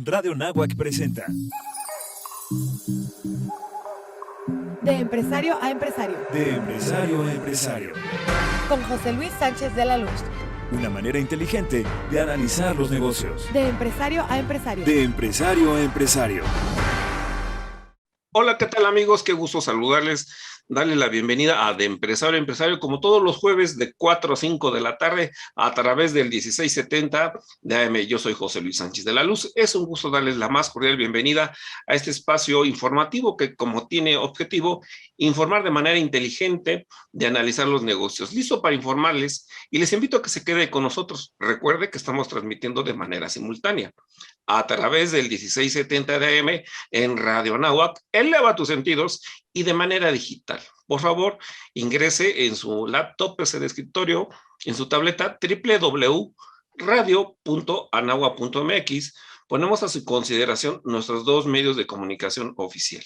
Radio Náhuac presenta De empresario a empresario. De empresario a empresario. Con José Luis Sánchez de la Luz. Una manera inteligente de analizar los negocios. De empresario a empresario. De empresario a empresario. Hola, ¿qué tal amigos? Qué gusto saludarles. Darle la bienvenida a De Empresario a Empresario, como todos los jueves de 4 a 5 de la tarde a través del 1670 de AM. Yo soy José Luis Sánchez de la Luz. Es un gusto darles la más cordial bienvenida a este espacio informativo que como tiene objetivo informar de manera inteligente, de analizar los negocios. Listo para informarles y les invito a que se quede con nosotros. Recuerde que estamos transmitiendo de manera simultánea a través del 1670 de AM en Radio Náhuac. Eleva tus sentidos y de manera digital. Por favor, ingrese en su laptop, PC de escritorio, en su tableta www.radio.anahua.mx. Ponemos a su consideración nuestros dos medios de comunicación oficial.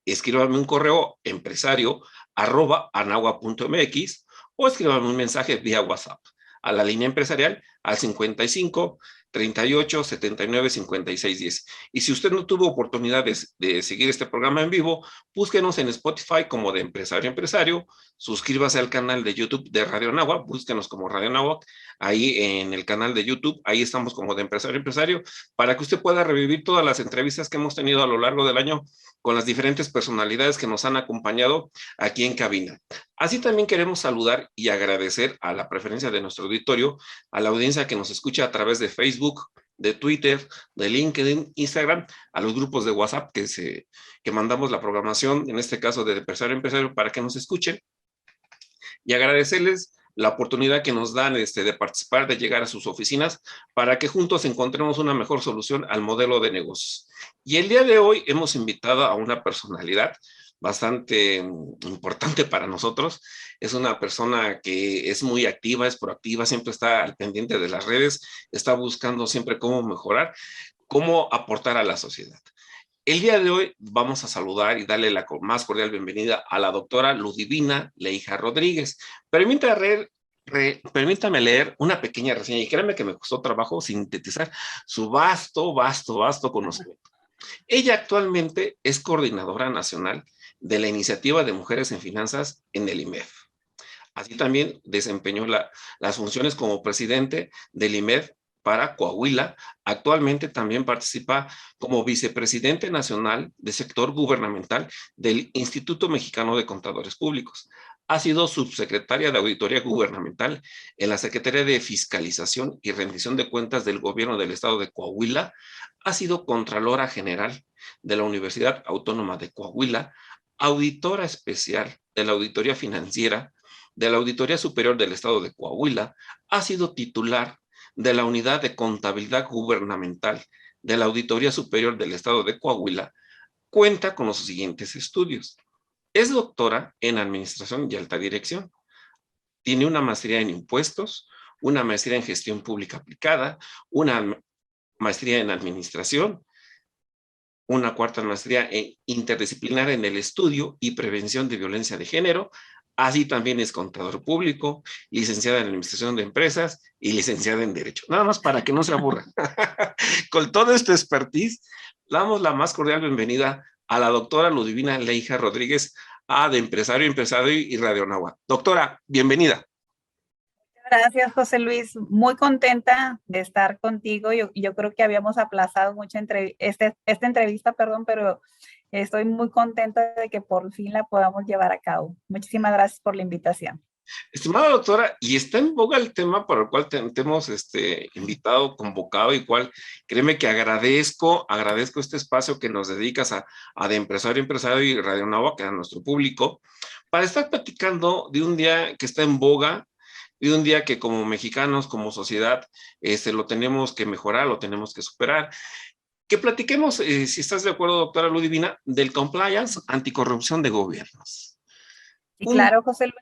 Escríbame un correo empresario@anahua.mx o escríbame un mensaje vía WhatsApp a la línea empresarial al 55 38 79 56 10. Y si usted no tuvo oportunidad de seguir este programa en vivo, búsquenos en Spotify como De Empresario a Empresario, suscríbase al canal de YouTube de Radio Náhuac, búsquenos como Radio Náhuac, ahí en el canal de YouTube, ahí estamos como De Empresario a Empresario, para que usted pueda revivir todas las entrevistas que hemos tenido a lo largo del año con las diferentes personalidades que nos han acompañado aquí en cabina. Así también queremos saludar y agradecer a la preferencia de nuestro auditorio, a la audiencia que nos escucha a través de Facebook, de Twitter, de LinkedIn, Instagram, a los grupos de WhatsApp que mandamos la programación, en este caso de Empresario a Empresario, para que nos escuchen, y agradecerles la oportunidad que nos dan de participar, de llegar a sus oficinas, para que juntos encontremos una mejor solución al modelo de negocios. Y el día de hoy hemos invitado a una personalidad bastante importante para nosotros. Es una persona que es muy activa, es proactiva, siempre está al pendiente de las redes, está buscando siempre cómo mejorar, cómo aportar a la sociedad. El día de hoy vamos a saludar y darle la más cordial bienvenida a la doctora Ludivina Leija Rodríguez. Permítame leer una pequeña reseña y créanme que me costó trabajo sintetizar su vasto conocimiento. Ella actualmente es coordinadora nacional de la Iniciativa de Mujeres en Finanzas en el IMEF. Así también desempeñó las funciones como presidente del IMEF para Coahuila. Actualmente también participa como vicepresidente nacional de sector gubernamental del Instituto Mexicano de Contadores Públicos. Ha sido subsecretaria de Auditoría Gubernamental en la Secretaría de Fiscalización y Rendición de Cuentas del Gobierno del Estado de Coahuila. Ha sido Contralora General de la Universidad Autónoma de Coahuila, auditora especial de la Auditoría Financiera de la Auditoría Superior del Estado de Coahuila, ha sido titular de la Unidad de Contabilidad Gubernamental de la Auditoría Superior del Estado de Coahuila, cuenta con los siguientes estudios. Es doctora en Administración y Alta Dirección. Tiene una maestría en Impuestos, una maestría en Gestión Pública Aplicada, una maestría en Administración, una cuarta maestría en interdisciplinar en el estudio y prevención de violencia de género. Así también es contador público, licenciada en Administración de Empresas y licenciada en Derecho. Nada más para que no se aburran. Con todo este expertise, damos la más cordial bienvenida a la doctora Ludivina Leija Rodríguez, de Empresario a Empresario y Radio Náhuac. Doctora, bienvenida. Gracias, José Luis. Muy contenta de estar contigo. Yo creo que habíamos aplazado mucho esta entrevista, pero estoy muy contenta de que por fin la podamos llevar a cabo. Muchísimas gracias por la invitación. Estimada doctora, y está en boga el tema para el cual te hemos invitado, convocado, y cual, créeme que agradezco este espacio que nos dedicas a De Empresario a Empresario y Radio Náhuac, a nuestro público, para estar platicando de un día que está en boga, y un día que como mexicanos, como sociedad, lo tenemos que mejorar, lo tenemos que superar. Que platiquemos, si estás de acuerdo, doctora Ludivina, del compliance anticorrupción de gobiernos. Sí, claro, José Luis.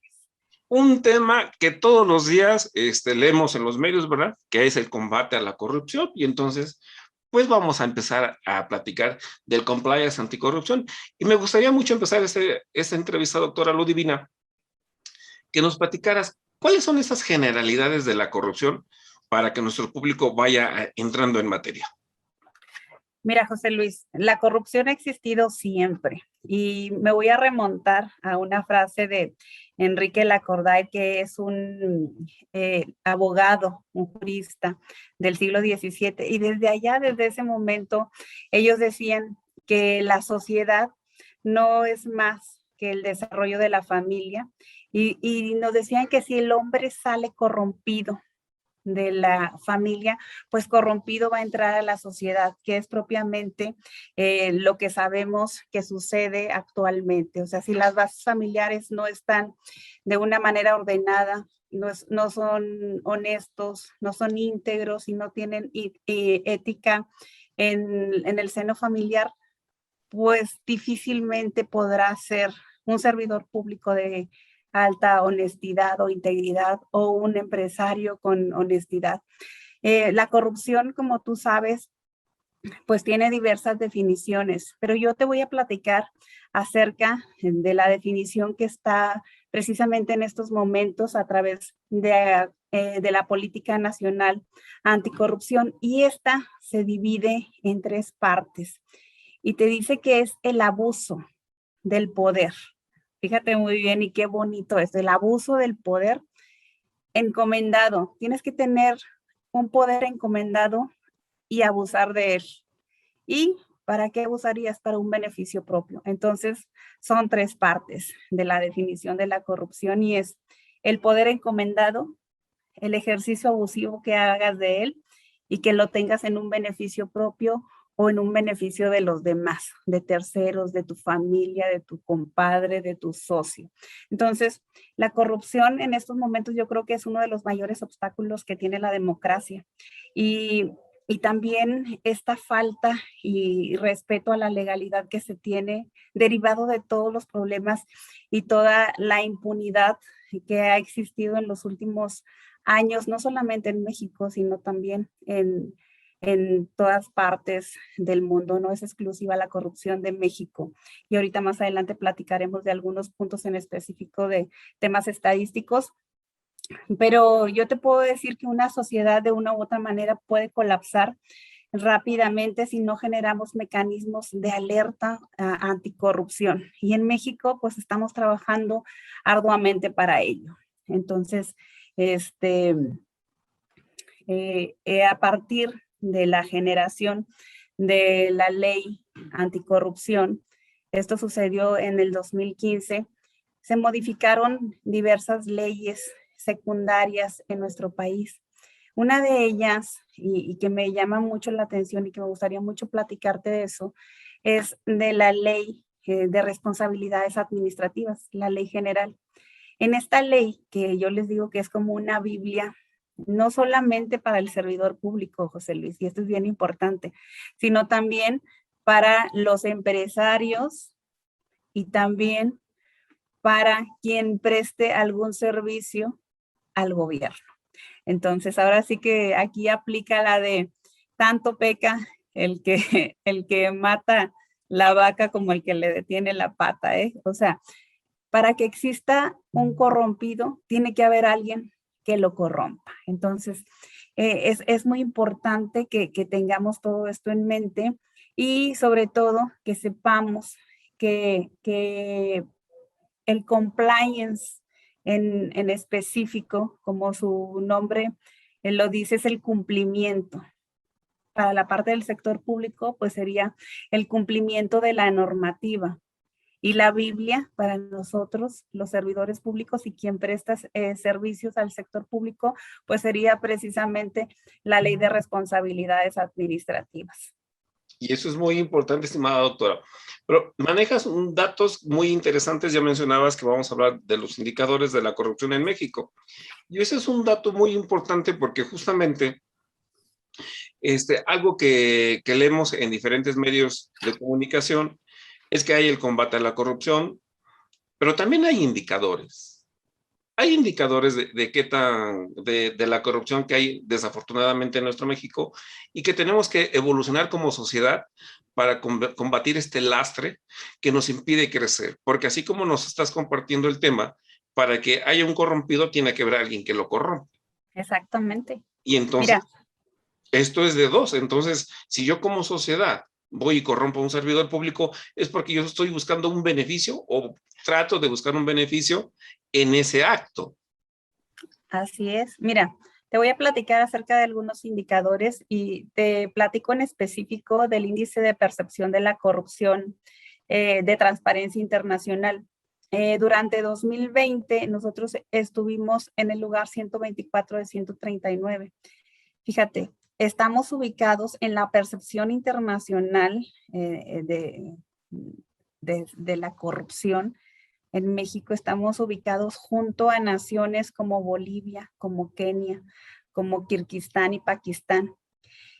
Un tema que todos los días leemos en los medios, ¿verdad? Que es el combate a la corrupción, y entonces, pues vamos a empezar a platicar del compliance anticorrupción. Y me gustaría mucho empezar esta entrevista, doctora Ludivina, que nos platicaras cuáles son esas generalidades de la corrupción para que nuestro público vaya entrando en materia. Mira, José Luis, la corrupción ha existido siempre y me voy a remontar a una frase de Enrique Lacordaire, que es un abogado, un jurista del siglo XVII, y desde allá, desde ese momento, ellos decían que la sociedad no es más que el desarrollo de la familia y nos decían que si el hombre sale corrompido de la familia, pues corrompido va a entrar a la sociedad, que es propiamente lo que sabemos que sucede actualmente. O sea, si las bases familiares no están de una manera ordenada, no son honestos, no son íntegros y no tienen ética en el seno familiar, pues difícilmente podrá ser un servidor público de alta honestidad o integridad o un empresario con honestidad. La corrupción, como tú sabes, pues tiene diversas definiciones, pero yo te voy a platicar acerca de la definición que está precisamente en estos momentos a través de la política nacional anticorrupción, y esta se divide en 3 partes y te dice que es el abuso del poder. Fíjate muy bien y qué bonito es, el abuso del poder encomendado. Tienes que tener un poder encomendado y abusar de él. ¿Y para qué abusarías? Para un beneficio propio. Entonces, son 3 partes de la definición de la corrupción y es el poder encomendado, el ejercicio abusivo que hagas de él y que lo tengas en un beneficio propio o en un beneficio de los demás, de terceros, de tu familia, de tu compadre, de tu socio. Entonces, la corrupción en estos momentos yo creo que es uno de los mayores obstáculos que tiene la democracia. Y también esta falta y respeto a la legalidad que se tiene derivado de todos los problemas y toda la impunidad que ha existido en los últimos años, no solamente en México, sino también en todas partes del mundo. No es exclusiva la corrupción de México. Y ahorita más adelante platicaremos de algunos puntos en específico de temas estadísticos. Pero yo te puedo decir que una sociedad de una u otra manera puede colapsar rápidamente si no generamos mecanismos de alerta anticorrupción. Y en México, pues estamos trabajando arduamente para ello. Entonces, a partir de la generación de la ley anticorrupción, esto sucedió en el 2015, se modificaron diversas leyes secundarias en nuestro país. Una de ellas, y que me llama mucho la atención y que me gustaría mucho platicarte de eso, es de la ley de responsabilidades administrativas, la ley general. En esta ley, que yo les digo que es como una Biblia, no solamente para el servidor público, José Luis, y esto es bien importante, sino también para los empresarios y también para quien preste algún servicio al gobierno. Entonces, ahora sí que aquí aplica la de tanto peca el que mata la vaca como el que le detiene la pata, ¿eh? O sea, para que exista un corrompido, tiene que haber alguien que lo corrompa. Entonces, es muy importante que tengamos todo esto en mente y sobre todo que sepamos que el compliance en específico, como su nombre lo dice, es el cumplimiento. Para la parte del sector público, pues sería el cumplimiento de la normativa. Y la Biblia, para nosotros, los servidores públicos y quien presta servicios al sector público, pues sería precisamente la ley de responsabilidades administrativas. Y eso es muy importante, estimada doctora. Pero manejas datos muy interesantes, ya mencionabas que vamos a hablar de los indicadores de la corrupción en México. Y ese es un dato muy importante porque justamente algo que leemos en diferentes medios de comunicación es que hay el combate a la corrupción, pero también hay indicadores. Hay indicadores de la corrupción que hay desafortunadamente en nuestro México y que tenemos que evolucionar como sociedad para combatir este lastre que nos impide crecer. Porque así como nos estás compartiendo el tema, para que haya un corrompido tiene que haber alguien que lo corrompe. Exactamente. Y entonces, mira, esto es de dos. Entonces, si yo como sociedad voy y corrompo a un servidor público, es porque yo estoy buscando un beneficio o trato de buscar un beneficio en ese acto. Así es. Mira, te voy a platicar acerca de algunos indicadores y te platico en específico del índice de percepción de la corrupción de Transparencia Internacional. Durante 2020 nosotros estuvimos en el lugar 124 de 139. Fíjate, estamos ubicados en la percepción internacional de la corrupción. En México estamos ubicados junto a naciones como Bolivia, como Kenia, como Kirguistán y Pakistán.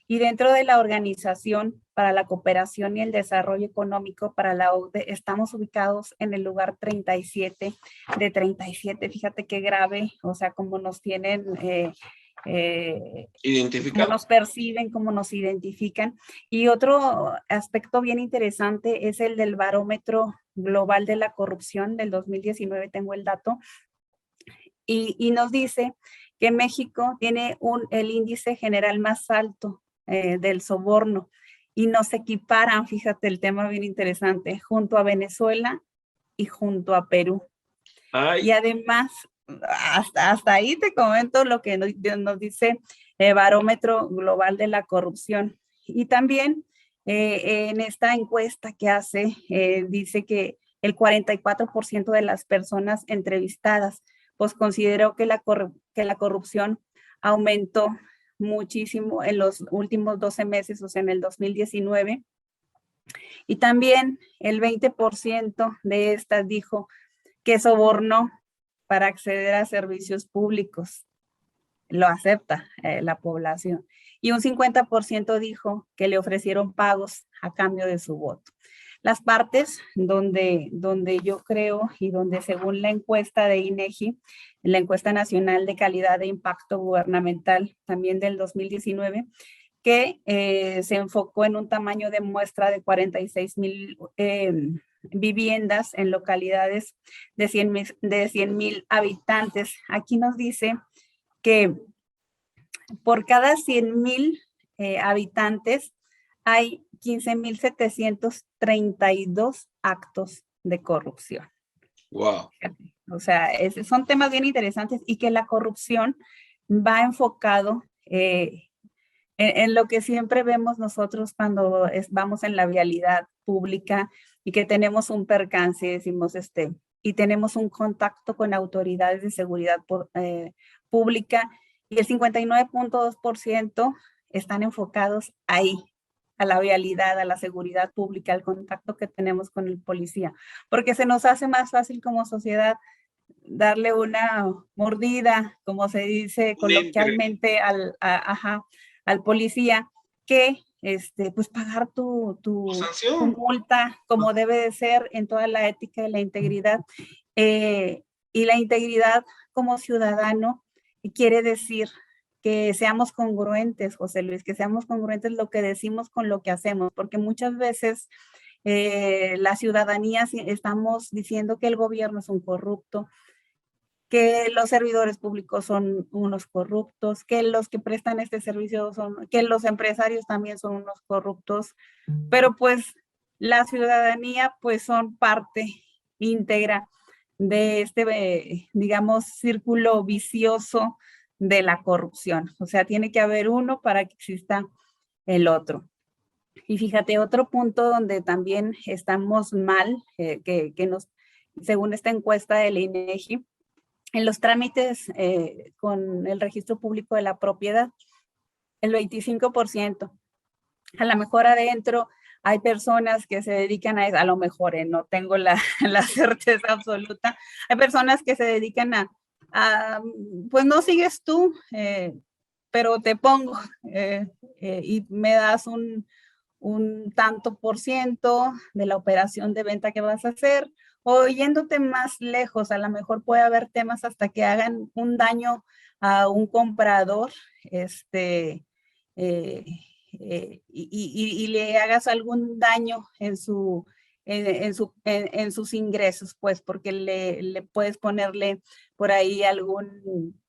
Y dentro de la Organización para la Cooperación y el Desarrollo Económico, para la OCDE, estamos ubicados en el lugar 37 de 37. Fíjate qué grave, o sea, cómo nos tienen, cómo nos perciben, cómo nos identifican. Y otro aspecto bien interesante es el del Barómetro Global de la Corrupción del 2019, tengo el dato, y nos dice que México tiene el índice general más alto del soborno y nos equiparan, fíjate el tema bien interesante, junto a Venezuela y junto a Perú. Ay. Y además, hasta ahí te comento lo que nos dice el Barómetro Global de la Corrupción. Y también en esta encuesta que hace, dice que el 44% de las personas entrevistadas pues consideró que la corrupción aumentó muchísimo en los últimos 12 meses, o sea, en el 2019. Y también el 20% de estas dijo que sobornó para acceder a servicios públicos. Lo acepta la población. Y un 50% dijo que le ofrecieron pagos a cambio de su voto. Las partes donde yo creo y donde según la encuesta de INEGI, la encuesta nacional de calidad de impacto gubernamental también del 2019, que se enfocó en un tamaño de muestra de 46,000 viviendas en localidades de 100,000 habitantes. Aquí nos dice que por cada 100,000 habitantes hay 15,732 actos de corrupción. Wow. O sea, son temas bien interesantes y que la corrupción va enfocado en lo que siempre vemos nosotros cuando vamos en la vialidad pública y que tenemos un percance, decimos y tenemos un contacto con autoridades de seguridad pública y el 59.2% están enfocados ahí, a la vialidad, a la seguridad pública, al contacto que tenemos con el policía, porque se nos hace más fácil como sociedad darle una mordida, como se dice coloquialmente, al policía, que pues pagar tu multa como debe de ser en toda la ética y la integridad. Y la integridad como ciudadano quiere decir que seamos congruentes, José Luis, que seamos congruentes lo que decimos con lo que hacemos, porque muchas veces la ciudadanía estamos diciendo que el gobierno es un corrupto, que los servidores públicos son unos corruptos, que los que prestan este servicio que los empresarios también son unos corruptos, pero pues la ciudadanía pues son parte íntegra de digamos, círculo vicioso de la corrupción. O sea, tiene que haber uno para que exista el otro. Y fíjate, otro punto donde también estamos mal, según esta encuesta del INEGI, en los trámites con el registro público de la propiedad, el 25%. A lo mejor adentro hay personas que se dedican a eso, a lo mejor, no tengo la certeza absoluta, hay personas que se dedican a pues no sigues tú, pero te pongo y me das un tanto por ciento de la operación de venta que vas a hacer, o yéndote más lejos, a lo mejor puede haber temas hasta que hagan un daño a un comprador, y le hagas algún daño en sus ingresos, pues, porque le puedes ponerle por ahí algún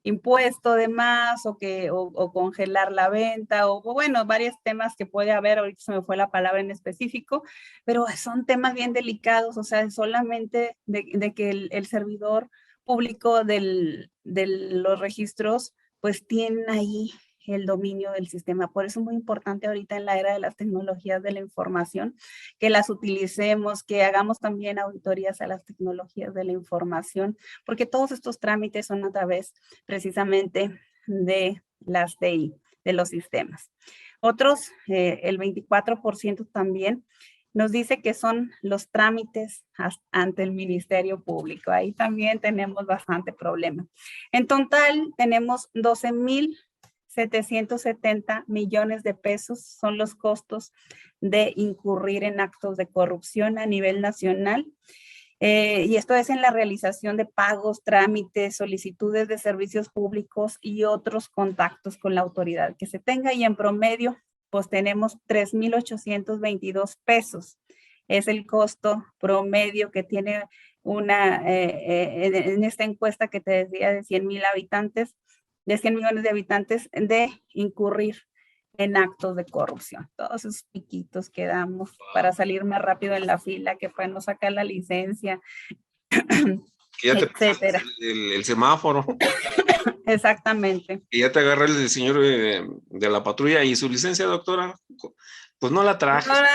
impuesto de más o congelar la venta o bueno, varios temas que puede haber, ahorita se me fue la palabra en específico, pero son temas bien delicados, o sea, solamente de que el servidor público de los registros pues tienen ahí el dominio del sistema. Por eso es muy importante ahorita en la era de las tecnologías de la información, que las utilicemos, que hagamos también auditorías a las tecnologías de la información, porque todos estos trámites son a través precisamente de las TI, de los sistemas. Otros, el 24% también, nos dice que son los trámites ante el Ministerio Público. Ahí también tenemos bastante problema. En total tenemos 12,770 millones de pesos son los costos de incurrir en actos de corrupción a nivel nacional. Y esto es en la realización de pagos, trámites, solicitudes de servicios públicos y otros contactos con la autoridad que se tenga. Y en promedio, pues tenemos 3,822 pesos. Es el costo promedio que tiene en esta encuesta que te decía de 100,000 habitantes, de 100 millones de habitantes, de incurrir en actos de corrupción. Todos esos piquitos que damos para salir más rápido en la fila, que para no sacar la licencia, Que ya te etcétera. el semáforo. Exactamente. Y ya te agarra el señor de la patrulla y su licencia, doctora, pues no la traje. Ahora,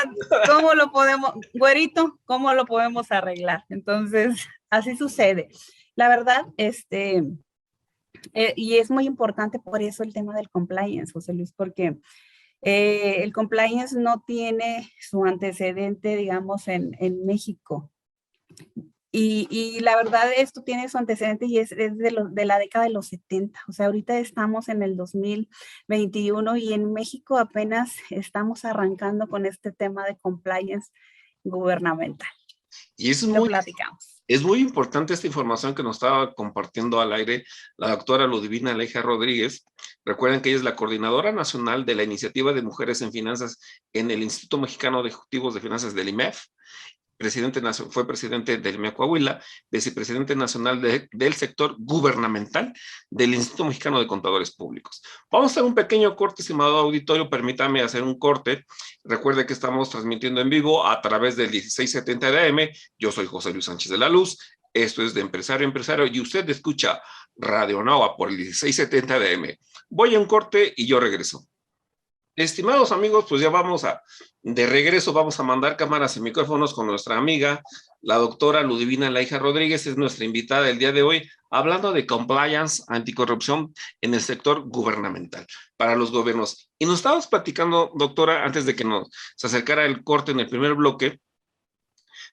¿cómo lo podemos, güerito, cómo lo podemos arreglar? Entonces, así sucede. La verdad, y es muy importante por eso el tema del compliance, José Luis, porque el compliance no tiene su antecedente, digamos, en México. Y la verdad, esto tiene su antecedente y es de la década de los 70. O sea, ahorita estamos en el 2021 y en México apenas estamos arrancando con este tema de compliance gubernamental. Y es Lo platicamos. Es muy importante esta información que nos estaba compartiendo al aire la doctora Ludivina Aleja Rodríguez. Recuerden que ella es la coordinadora nacional de la Iniciativa de Mujeres en Finanzas en el Instituto Mexicano de Ejecutivos de Finanzas del IMEF. Fue presidente del IMEF Coahuila, vicepresidente nacional del sector gubernamental del Instituto Mexicano de Contadores Públicos. Vamos a hacer un pequeño corte, estimado auditorio, permítame hacer un corte. Recuerde que estamos transmitiendo en vivo a través del 1670 de AM. Yo soy José Luis Sánchez de la Luz. Esto es de Empresario a Empresario y usted escucha Radio Nova por el 1670 de AM. Voy a un corte y yo regreso. Estimados amigos, pues ya de regreso, vamos a mandar cámaras y micrófonos con nuestra amiga, la doctora Ludivina Laija Rodríguez, es nuestra invitada el día de hoy, hablando de compliance, anticorrupción en el sector gubernamental, para los gobiernos. Y nos estábamos platicando, doctora, antes de que se acercara el corte en el primer bloque,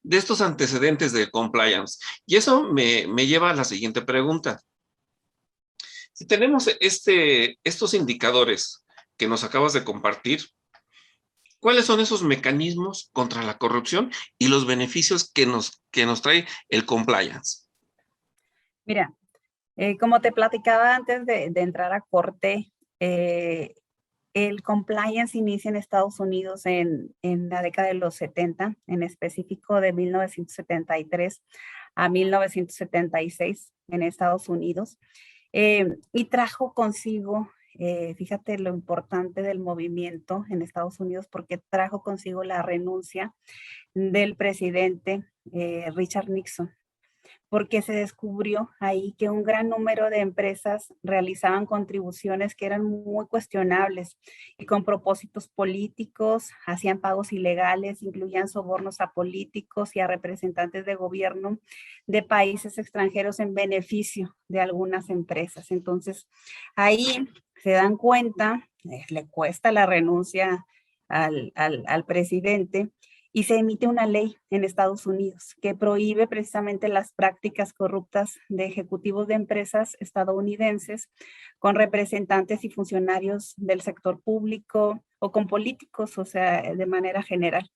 de estos antecedentes de compliance. Y eso me lleva a la siguiente pregunta. Si tenemos estos indicadores que nos acabas de compartir, ¿cuáles son esos mecanismos contra la corrupción y los beneficios que nos trae el compliance? Mira, como te platicaba antes de entrar a corte, el compliance inicia en Estados Unidos en la década de los 70, en específico de 1973 a 1976 en Estados Unidos, y trajo consigo, fíjate lo importante del movimiento en Estados Unidos, porque trajo consigo la renuncia del presidente Richard Nixon, porque se descubrió ahí que un gran número de empresas realizaban contribuciones que eran muy cuestionables y con propósitos políticos, hacían pagos ilegales, incluían sobornos a políticos y a representantes de gobierno de países extranjeros en beneficio de algunas empresas. Entonces, ahí se dan cuenta, le cuesta la renuncia al presidente, y se emite una ley en Estados Unidos que prohíbe precisamente las prácticas corruptas de ejecutivos de empresas estadounidenses con representantes y funcionarios del sector público o con políticos, o sea, de manera general.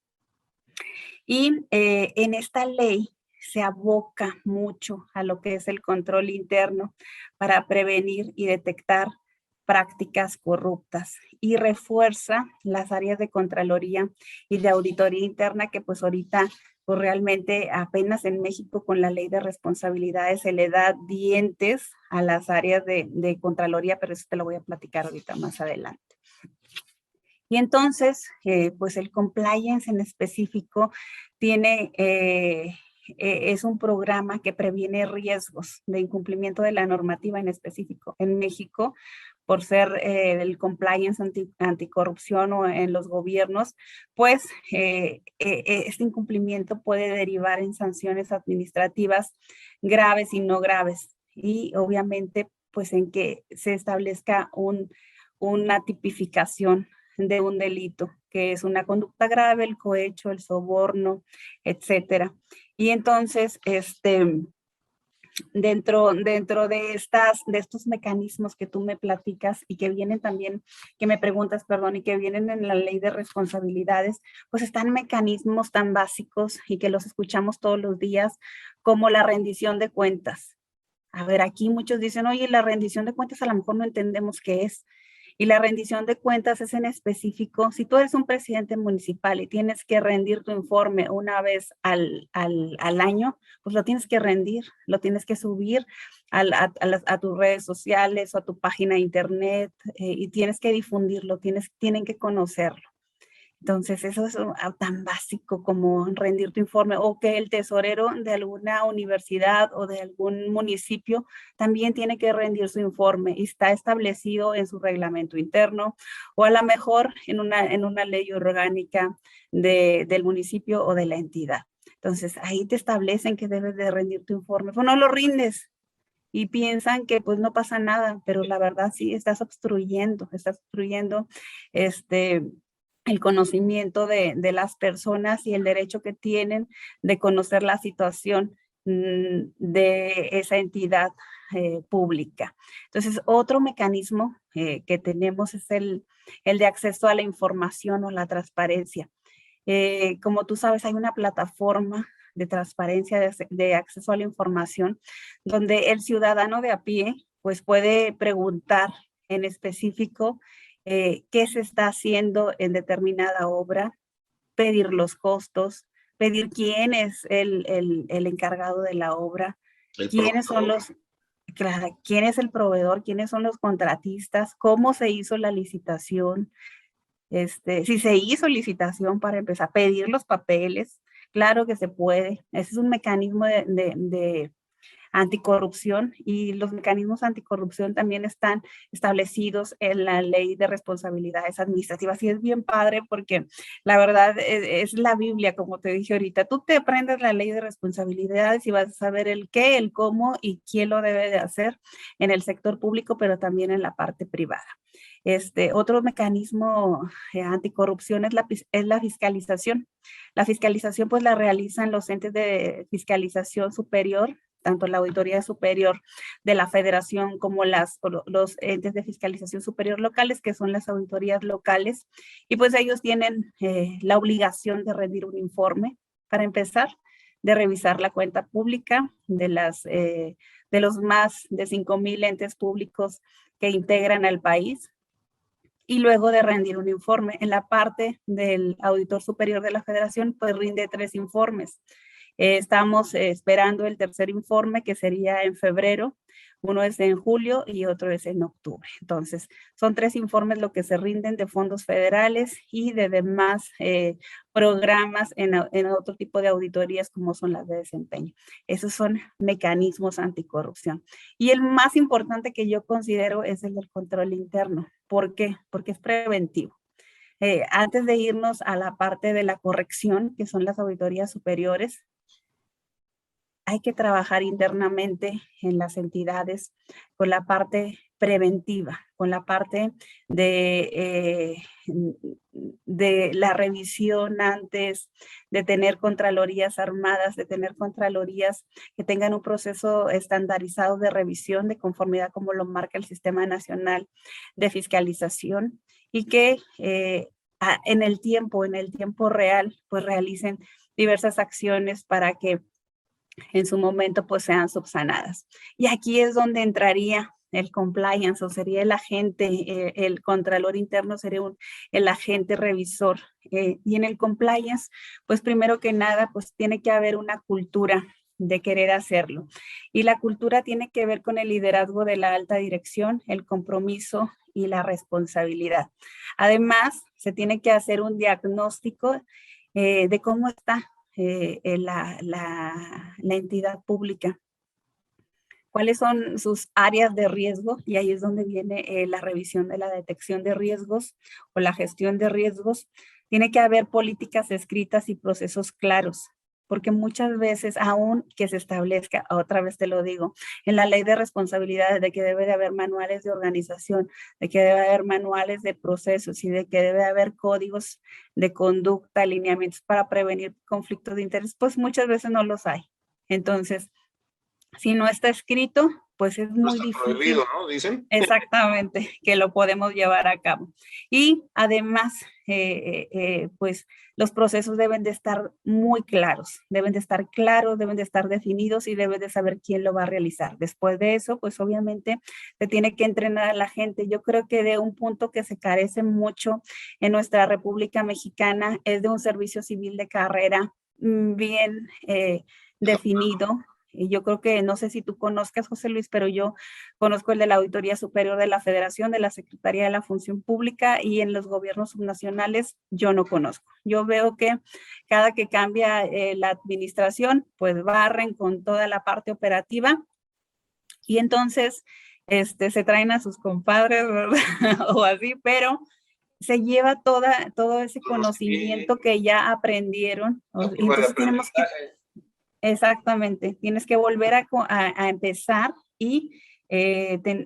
Y en esta ley se aboca mucho a lo que es el control interno para prevenir y detectar prácticas corruptas y refuerza las áreas de Contraloría y de Auditoría Interna que pues ahorita pues realmente apenas en México con la ley de responsabilidades se le da dientes a las áreas de Contraloría, pero eso te lo voy a platicar ahorita más adelante. Y entonces, pues el compliance en específico tiene, es un programa que previene riesgos de incumplimiento de la normativa en específico en México, por ser el compliance anticorrupción o en los gobiernos, pues este incumplimiento puede derivar en sanciones administrativas graves y no graves. Y obviamente, pues en que se establezca una tipificación de un delito, que es una conducta grave, el cohecho, el soborno, etcétera. Y entonces, dentro de estos mecanismos que tú me platicas y que vienen también, que me preguntas, perdón, y que vienen en la ley de responsabilidades, pues están mecanismos tan básicos y que los escuchamos todos los días, como la rendición de cuentas. A ver, aquí muchos dicen, oye, la rendición de cuentas a lo mejor no entendemos qué es. Y la rendición de cuentas es en específico, si tú eres un presidente municipal y tienes que rendir tu informe una vez al año, pues lo tienes que rendir, lo tienes que subir a tus redes sociales o a tu página de internet y tienes que difundirlo, tienen que conocerlo. Entonces, eso es tan básico como rendir tu informe o que el tesorero de alguna universidad o de algún municipio también tiene que rendir su informe y está establecido en su reglamento interno o a lo mejor en una ley orgánica del municipio o de la entidad. Entonces, ahí te establecen que debes de rendir tu informe. Pues no lo rindes y piensan que pues no pasa nada, pero la verdad sí estás obstruyendo el conocimiento de las personas y el derecho que tienen de conocer la situación de esa entidad pública. Entonces, otro mecanismo que tenemos es el de acceso a la información o la transparencia. Como tú sabes, hay una plataforma de transparencia, de acceso a la información, donde el ciudadano de a pie pues puede preguntar en específico qué se está haciendo en determinada obra, pedir los costos, pedir quién es el encargado de la obra, quién es el proveedor, quiénes son los contratistas, cómo se hizo la licitación, si se hizo licitación para empezar a pedir los papeles, claro que se puede. Ese es un mecanismo de anticorrupción y los mecanismos anticorrupción también están establecidos en la ley de responsabilidades administrativas y es bien padre porque la verdad es la Biblia, como te dije ahorita. Tú te aprendes la ley de responsabilidades y vas a saber el qué, el cómo y quién lo debe de hacer en el sector público, pero también en la parte privada. Otro mecanismo anticorrupción es la fiscalización. La fiscalización pues la realizan los entes de fiscalización superior, tanto la Auditoría Superior de la Federación como los entes de fiscalización superior locales, que son las auditorías locales, y pues ellos tienen la obligación de rendir un informe, para empezar, de revisar la cuenta pública de los más de 5,000 entes públicos que integran al país, y luego de rendir un informe. En la parte del Auditor Superior de la Federación, pues rinde 3 informes. Estamos esperando el tercer informe, que sería en febrero. Uno es en julio y otro es en octubre. Entonces, son 3 informes lo que se rinden de fondos federales y de demás programas en otro tipo de auditorías como son las de desempeño. Esos son mecanismos anticorrupción. Y el más importante que yo considero es el del control interno. ¿Por qué? Porque es preventivo. Antes de irnos a la parte de la corrección, que son las auditorías superiores, hay que trabajar internamente en las entidades con la parte preventiva, con la parte de la revisión antes, de tener contralorías armadas, de tener contralorías que tengan un proceso estandarizado de revisión de conformidad como lo marca el Sistema Nacional de Fiscalización y que en el tiempo real, pues realicen diversas acciones para que en su momento pues sean subsanadas. Y aquí es donde entraría el compliance, o sería el agente, el contralor interno sería el agente revisor. Y en el compliance, pues primero que nada, pues tiene que haber una cultura de querer hacerlo. Y la cultura tiene que ver con el liderazgo de la alta dirección, el compromiso y la responsabilidad. Además, se tiene que hacer un diagnóstico de cómo está la entidad pública, cuáles son sus áreas de riesgo, y ahí es donde viene la revisión de la detección de riesgos o la gestión de riesgos. Tiene que haber políticas escritas y procesos claros, porque muchas veces, aún que se establezca, otra vez te lo digo, en la ley de responsabilidades, de que debe de haber manuales de organización, de que debe haber manuales de procesos y de que debe haber códigos de conducta, alineamientos para prevenir conflictos de interés, pues muchas veces no los hay. Entonces, si no está escrito, pues es muy difícil. Prohibido, ¿no? Dicen. Exactamente, que lo podemos llevar a cabo. Y además, pues los procesos deben de estar muy claros, deben de estar definidos y deben de saber quién lo va a realizar. Después de eso, pues obviamente se tiene que entrenar a la gente. Yo creo que de un punto que se carece mucho en nuestra República Mexicana es de un servicio civil de carrera bien definido. Y yo creo que, no sé si tú conozcas, José Luis, pero yo conozco el de la Auditoría Superior de la Federación, de la Secretaría de la Función Pública, y en los gobiernos subnacionales yo no conozco. Yo veo que cada que cambia la administración, pues barren con toda la parte operativa y entonces se traen a sus compadres, ¿verdad? O así, pero se lleva todo ese conocimiento que ya aprendieron. Y entonces tenemos que... Exactamente, tienes que volver a empezar y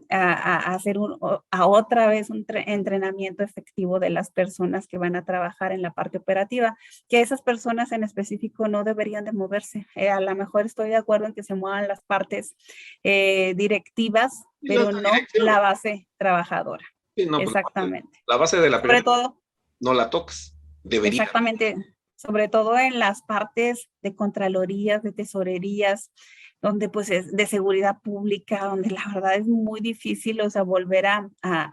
a hacer otra vez un entrenamiento efectivo de las personas que van a trabajar en la parte operativa, que esas personas en específico no deberían de moverse. A lo mejor estoy de acuerdo en que se muevan las partes directivas, pero no la base trabajadora. Sí, no, exactamente. Pues, la base de la sobre todo, no la toques. Debería. Exactamente. Sobre todo en las partes de contralorías, de tesorerías, donde pues es de seguridad pública, donde la verdad es muy difícil, o sea, volver a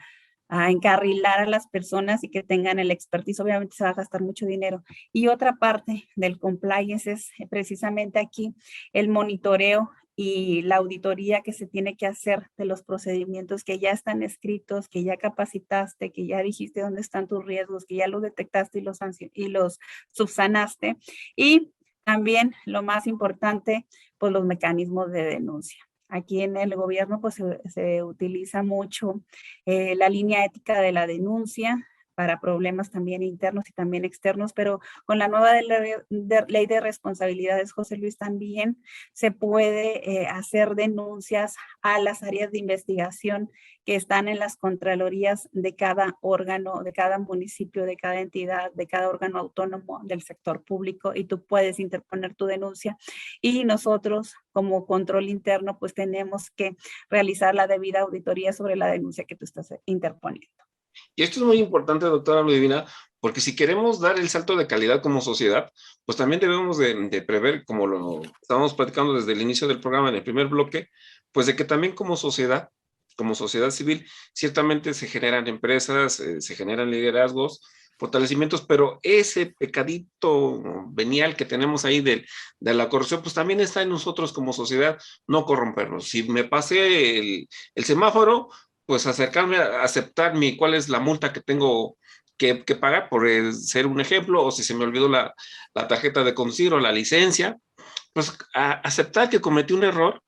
encarrilar a las personas y que tengan el expertise. Obviamente se va a gastar mucho dinero. Y otra parte del compliance es precisamente aquí el monitoreo y la auditoría que se tiene que hacer de los procedimientos que ya están escritos, que ya capacitaste, que ya dijiste dónde están tus riesgos, que ya los detectaste y los subsanaste. Y también lo más importante, pues los mecanismos de denuncia. Aquí en el gobierno pues se utiliza mucho la línea ética de la denuncia para problemas también internos y también externos, pero con la nueva ley de responsabilidades, José Luis, también se puede hacer denuncias a las áreas de investigación que están en las contralorías de cada órgano, de cada municipio, de cada entidad, de cada órgano autónomo del sector público, y tú puedes interponer tu denuncia. Y nosotros, como control interno, pues tenemos que realizar la debida auditoría sobre la denuncia que tú estás interponiendo. Y esto es muy importante, doctora Ludivina, porque si queremos dar el salto de calidad como sociedad, pues también debemos de prever, como lo estábamos platicando desde el inicio del programa, en el primer bloque, pues de que también como sociedad civil, ciertamente se generan empresas, se generan liderazgos, fortalecimientos, pero ese pecadito venial que tenemos ahí de la corrupción, pues también está en nosotros como sociedad, no corrompernos. Si me pasé el semáforo, pues acercarme a aceptar cuál es la multa que tengo que pagar, por ser un ejemplo, o si se me olvidó la tarjeta de conducir o la licencia, pues aceptar que cometí un error,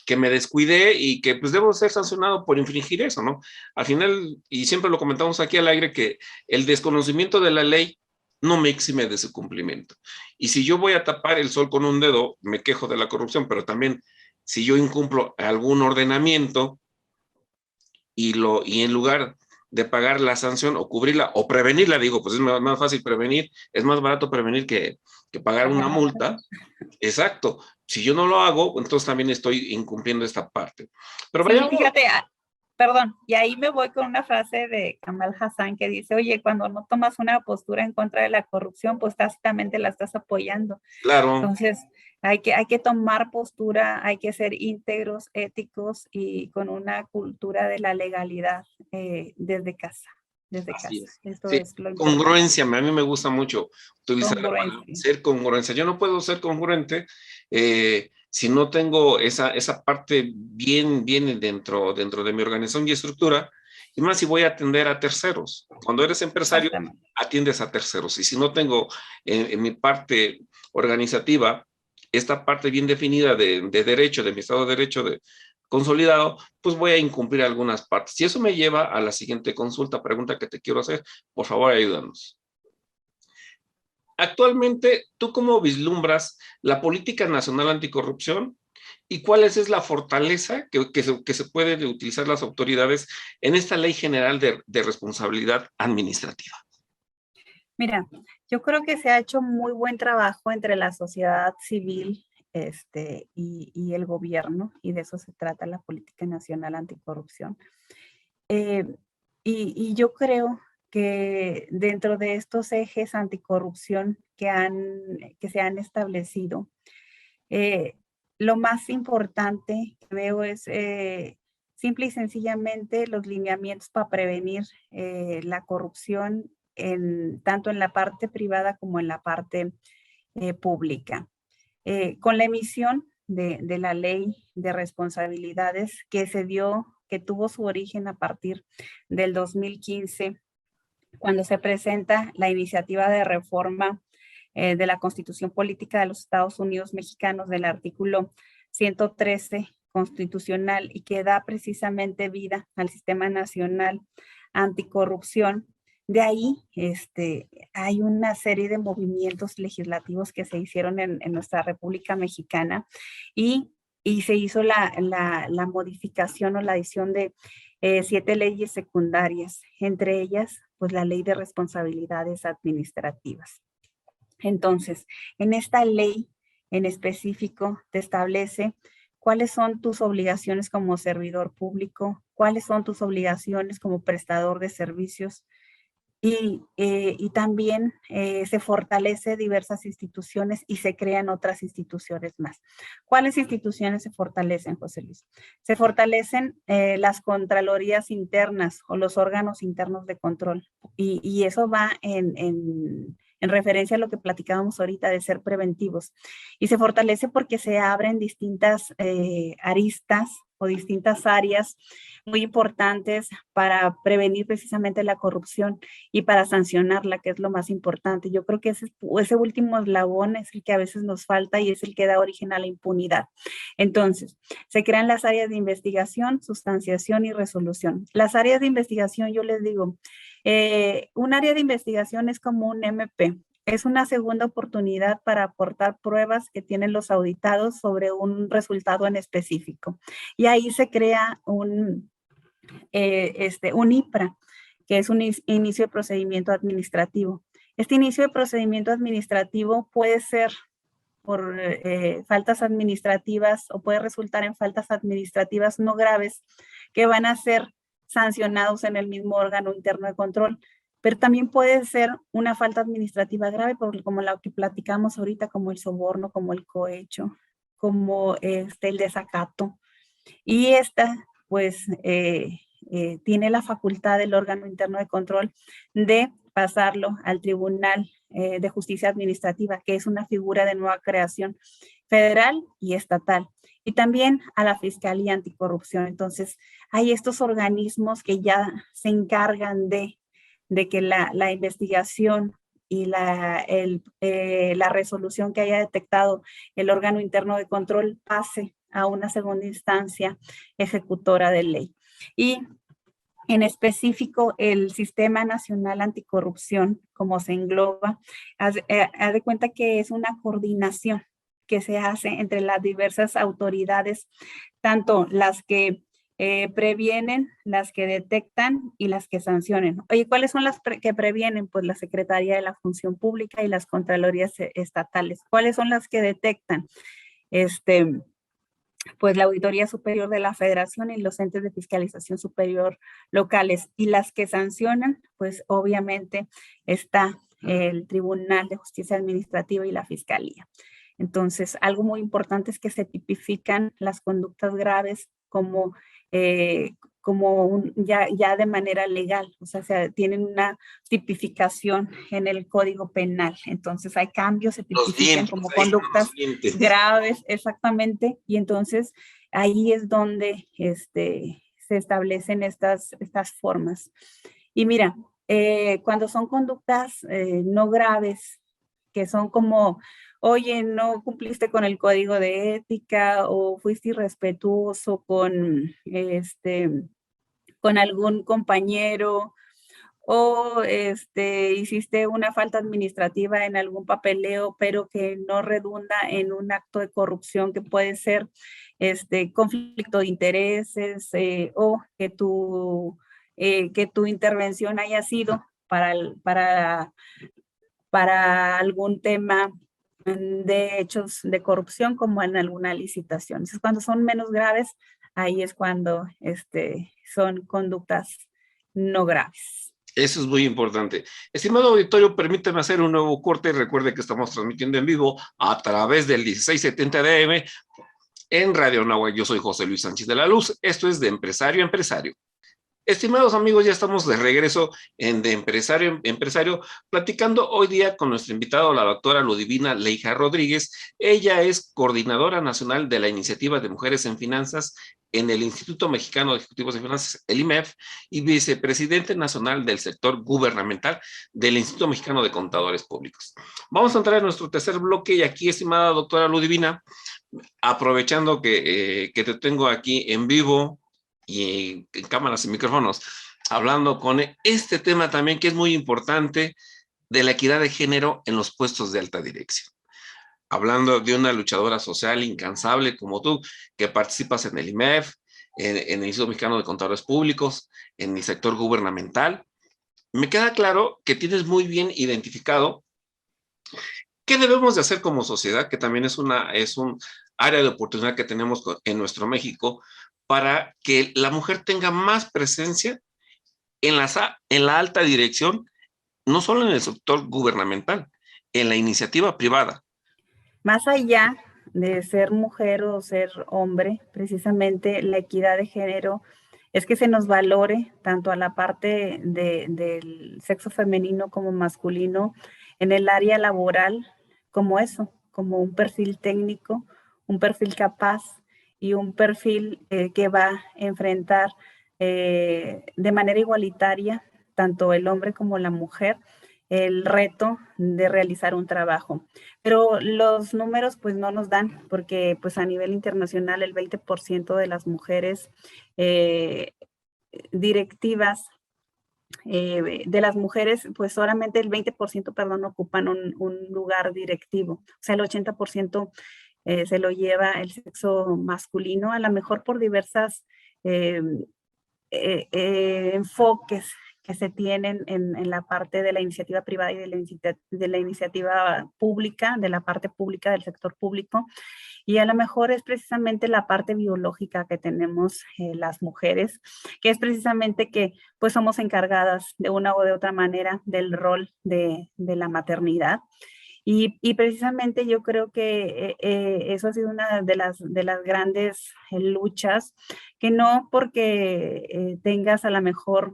que me descuidé y que pues debo ser sancionado por infringir eso, ¿no? Al final, y siempre lo comentamos aquí al aire, que el desconocimiento de la ley no me exime de su cumplimiento. Y si yo voy a tapar el sol con un dedo, me quejo de la corrupción, pero también si yo incumplo algún ordenamiento y en lugar de pagar la sanción o cubrirla o prevenirla, digo, pues es más fácil prevenir, es más barato prevenir que pagar una multa. Exacto. Si yo no lo hago, entonces también estoy incumpliendo esta parte. Pero sí, fíjate, Perdón, y ahí me voy con una frase de Kamal Hassan que dice, oye, cuando no tomas una postura en contra de la corrupción, pues tácitamente la estás apoyando. Claro. Entonces, hay que tomar postura, hay que ser íntegros, éticos y con una cultura de la legalidad desde casa. Desde Así casa. es. Esto Sí, es lo importante. congruencia, a mí me gusta mucho utilizar la palabra Congruencia. ser congruencia. Yo no puedo ser congruente si no tengo esa parte bien dentro de mi organización y estructura, y más si voy a atender a terceros. Cuando eres empresario, Exactamente. atiendes a terceros, y si no tengo en mi parte organizativa esta parte bien definida de derecho, de mi estado de derecho consolidado, pues voy a incumplir algunas partes. Y eso me lleva a la siguiente pregunta que te quiero hacer. Por favor, ayúdanos. Actualmente, ¿tú cómo vislumbras la política nacional anticorrupción y cuál es la fortaleza que se pueden utilizar las autoridades en esta ley general de responsabilidad administrativa? Mira, yo creo que se ha hecho muy buen trabajo entre la sociedad civil y el gobierno, y de eso se trata la política nacional anticorrupción. Eh, y yo creo que dentro de estos ejes anticorrupción que se han establecido, lo más importante que veo es simple y sencillamente los lineamientos para prevenir la corrupción tanto en la parte privada como en la parte pública. Con la emisión de la ley de responsabilidades que tuvo su origen a partir del 2015, cuando se presenta la iniciativa de reforma de la Constitución Política de los Estados Unidos Mexicanos del artículo 113 constitucional y que da precisamente vida al Sistema Nacional Anticorrupción. De ahí hay una serie de movimientos legislativos que se hicieron en nuestra República Mexicana y se hizo la modificación o la adición de 7 leyes secundarias, entre ellas pues la Ley de Responsabilidades Administrativas. Entonces, en esta ley en específico te establece cuáles son tus obligaciones como servidor público, cuáles son tus obligaciones como prestador de servicios y también se fortalece diversas instituciones y se crean otras instituciones más. ¿Cuáles instituciones se fortalecen, José Luis? Se fortalecen las contralorías internas o los órganos internos de control y eso va en referencia a lo que platicábamos ahorita de ser preventivos. Y se fortalece porque se abren distintas aristas o distintas áreas muy importantes para prevenir precisamente la corrupción y para sancionarla, que es lo más importante. Yo creo que ese último eslabón es el que a veces nos falta y es el que da origen a la impunidad. Entonces, se crean las áreas de investigación, sustanciación y resolución. Las áreas de investigación, yo les digo, un área de investigación es como un MP. Es una segunda oportunidad para aportar pruebas que tienen los auditados sobre un resultado en específico. Y ahí se crea un IPRA, que es un inicio de procedimiento administrativo. Este inicio de procedimiento administrativo puede ser por faltas administrativas o puede resultar en faltas administrativas no graves que van a ser sancionados en el mismo órgano interno de control. Pero también puede ser una falta administrativa grave, como la que platicamos ahorita, como el soborno, como el cohecho, como el desacato. Y esta, pues, tiene la facultad del órgano interno de control de pasarlo al Tribunal de Justicia Administrativa, que es una figura de nueva creación federal y estatal, y también a la Fiscalía Anticorrupción. Entonces, hay estos organismos que ya se encargan de que la investigación y la resolución que haya detectado el órgano interno de control pase a una segunda instancia ejecutora de ley. Y en específico, el Sistema Nacional Anticorrupción, como se engloba, haz de cuenta que es una coordinación que se hace entre las diversas autoridades, tanto las que previenen, las que detectan y las que sancionen. Oye, ¿cuáles son las que previenen? Pues la Secretaría de la Función Pública y las Contralorías Estatales. ¿Cuáles son las que detectan? pues la Auditoría Superior de la Federación y los entes de fiscalización superior locales, y las que sancionan, pues obviamente está el Tribunal de Justicia Administrativa y la Fiscalía. Entonces, algo muy importante es que se tipifican las conductas graves como, ya de manera legal, o sea, tienen una tipificación en el Código Penal. Entonces, hay cambios, se Los tipifican dientes, como ahí están conductas los dientes. graves, exactamente, y entonces ahí es donde se establecen estas formas. Y mira, cuando son conductas no graves, que son como, oye, no cumpliste con el código de ética o fuiste irrespetuoso con algún compañero, o hiciste una falta administrativa en algún papeleo, pero que no redunda en un acto de corrupción que puede ser conflicto de intereses, o que tu intervención haya sido para algún tema de hechos de corrupción, como en alguna licitación. Entonces, cuando son menos graves, ahí es cuando son conductas no graves. Eso es muy importante. Estimado auditorio, permítame hacer un nuevo corte. Recuerde que estamos transmitiendo en vivo a través del 1670 de AM en Radio Nahuatl. Yo soy José Luis Sánchez de la Luz. Esto es de Empresario a Empresario. Estimados amigos, ya estamos de regreso en De Empresario a Empresario, platicando hoy día con nuestro invitado, la doctora Ludivina Leija Rodríguez. Ella es coordinadora nacional de la Iniciativa de Mujeres en Finanzas en el Instituto Mexicano de Ejecutivos de Finanzas, el IMEF, y vicepresidente nacional del sector gubernamental del Instituto Mexicano de Contadores Públicos. Vamos a entrar en nuestro tercer bloque y aquí, estimada doctora Ludivina, aprovechando que te tengo aquí en vivo y en cámaras y micrófonos, hablando con este tema también que es muy importante, de la equidad de género en los puestos de alta dirección. Hablando de una luchadora social incansable como tú, que participas en el IMEF, en el Instituto Mexicano de Contadores Públicos, en el sector gubernamental, me queda claro que tienes muy bien identificado qué debemos de hacer como sociedad, que también es un área de oportunidad que tenemos en nuestro México, para que la mujer tenga más presencia en la alta dirección, no solo en el sector gubernamental, en la iniciativa privada. Más allá de ser mujer o ser hombre, precisamente la equidad de género es que se nos valore tanto a la parte del sexo femenino como masculino en el área laboral, como eso, como un perfil técnico, un perfil capaz y un perfil que va a enfrentar de manera igualitaria tanto el hombre como la mujer el reto de realizar un trabajo. Pero los números pues no nos dan, porque pues a nivel internacional el 20% de las mujeres directivas, de las mujeres, pues solamente el 20%, perdón, ocupan un lugar directivo. O sea, el 80% se lo lleva el sexo masculino, a lo mejor por diversas enfoques que se tienen en la parte de la iniciativa privada y de la iniciativa pública, de la parte pública del sector público, y a lo mejor es precisamente la parte biológica que tenemos las mujeres, que es precisamente que pues somos encargadas de una o de otra manera del rol de la maternidad. Y precisamente yo creo que eso ha sido una de las grandes luchas, que no porque tengas a lo mejor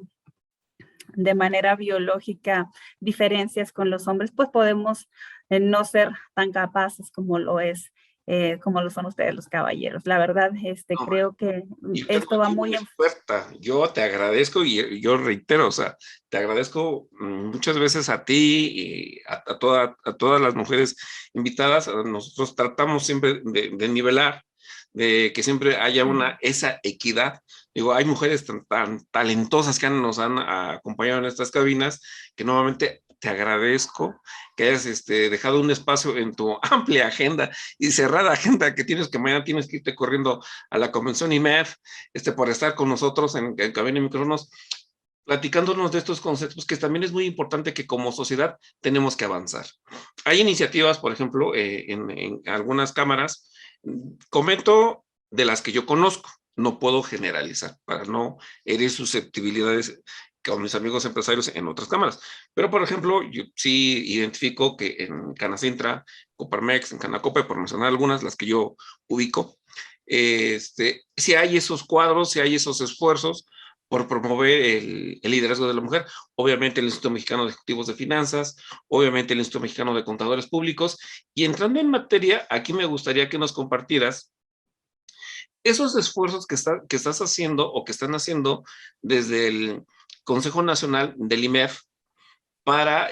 de manera biológica diferencias con los hombres, pues podemos no ser tan capaces como como lo son ustedes los caballeros. La verdad, no, creo que esto va muy experta. Yo te agradezco y yo reitero, o sea, te agradezco muchas veces a ti y a todas las mujeres invitadas. Nosotros tratamos siempre de nivelar, de que siempre haya esa equidad. Digo, hay mujeres tan talentosas que nos han acompañado en estas cabinas, que nuevamente te agradezco que hayas dejado un espacio en tu amplia agenda y cerrada agenda que mañana tienes que irte corriendo a la convención IMEF, por estar con nosotros en Cabina y Micrófonos, platicándonos de estos conceptos, que también es muy importante que como sociedad tenemos que avanzar. Hay iniciativas, por ejemplo, en algunas cámaras. Comento de las que yo conozco. No puedo generalizar para no herir susceptibilidades con mis amigos empresarios en otras cámaras. Pero, por ejemplo, yo sí identifico que en Canacintra, Coparmex, en Canacope, por mencionar algunas, las que yo ubico, si hay esos cuadros, si hay esos esfuerzos por promover el liderazgo de la mujer. Obviamente el Instituto Mexicano de Ejecutivos de Finanzas, obviamente el Instituto Mexicano de Contadores Públicos. Y entrando en materia, aquí me gustaría que nos compartieras esos esfuerzos que estás haciendo o que están haciendo desde el Consejo Nacional del IMEF para